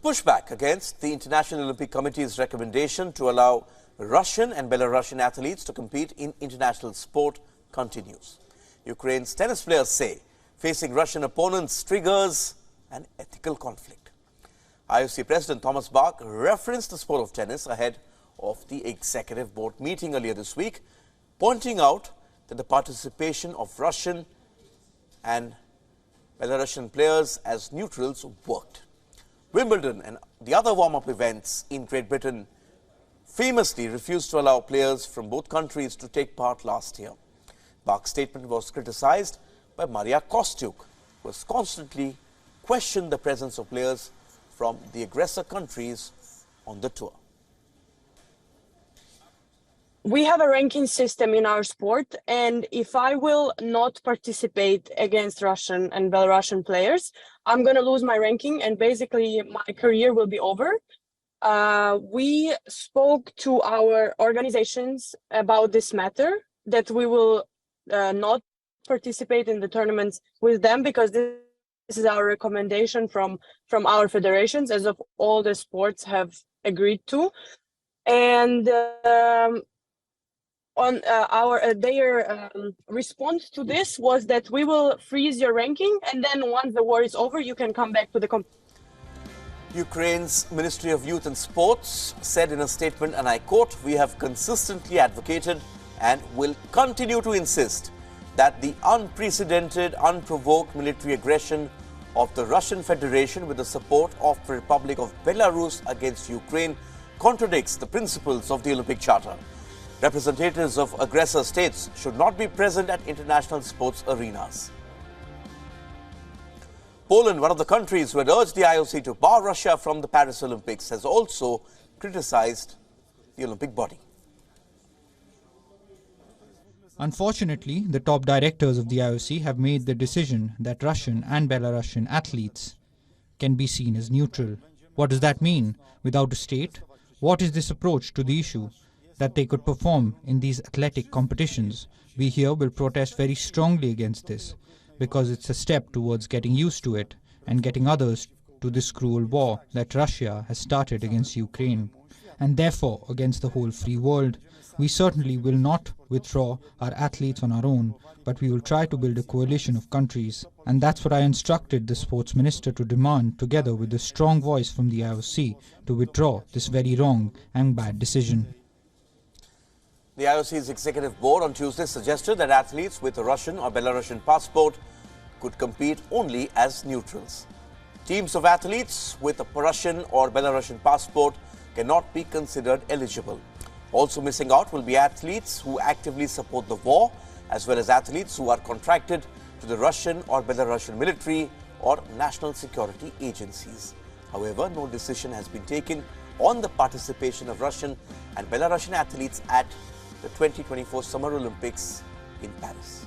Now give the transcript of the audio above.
pushback against the International Olympic Committee's recommendation to allow Russian and Belarusian athletes to compete in international sport continues. Ukraine's tennis players say facing Russian opponents triggers an ethical conflict. IOC President Thomas Bach referenced the sport of tennis ahead of the executive board meeting earlier this week, pointing out that the participation of Russian and Belarusian players as neutrals worked. Wimbledon and the other warm-up events in Great Britain famously refused to allow players from both countries to take part last year. Bach's statement was criticized by Maria Kostyuk, who has constantly questioned the presence of players from the aggressor countries on the tour. We have a ranking system in our sport, and if I will not participate against Russian and Belarusian players, I'm going to lose my ranking and basically my career will be over. We spoke to our organizations about this matter, that we will not participate in the tournaments with them because this is our recommendation from our federations, as of all the sports have agreed to. And their response to this was that we will freeze your ranking, and then once the war is over, you can come back to the competition. Ukraine's Ministry of Youth and Sports said in a statement, and I quote, "We have consistently advocated and will continue to insist that the unprecedented, unprovoked military aggression of the Russian Federation with the support of the Republic of Belarus against Ukraine contradicts the principles of the Olympic Charter. Representatives of aggressor states should not be present at international sports arenas." Poland, one of the countries who had urged the IOC to bar Russia from the Paris Olympics, has also criticized the Olympic body. Unfortunately, the top directors of the IOC have made the decision that Russian and Belarusian athletes can be seen as neutral. What does that mean? Without a state, what is this approach to the issue? That they could perform in these athletic competitions. We here will protest very strongly against this, because it's a step towards getting used to it and getting others to this cruel war that Russia has started against Ukraine, and therefore against the whole free world. We certainly will not withdraw our athletes on our own, but we will try to build a coalition of countries. And that's what I instructed the sports minister to demand, together with a strong voice from the IOC, to withdraw this very wrong and bad decision. The IOC's executive board on Tuesday suggested that athletes with a Russian or Belarusian passport could compete only as neutrals. Teams of athletes with a Russian or Belarusian passport cannot be considered eligible. Also missing out will be athletes who actively support the war, as well as athletes who are contracted to the Russian or Belarusian military or national security agencies. However, no decision has been taken on the participation of Russian and Belarusian athletes at the 2024 Summer Olympics in Paris.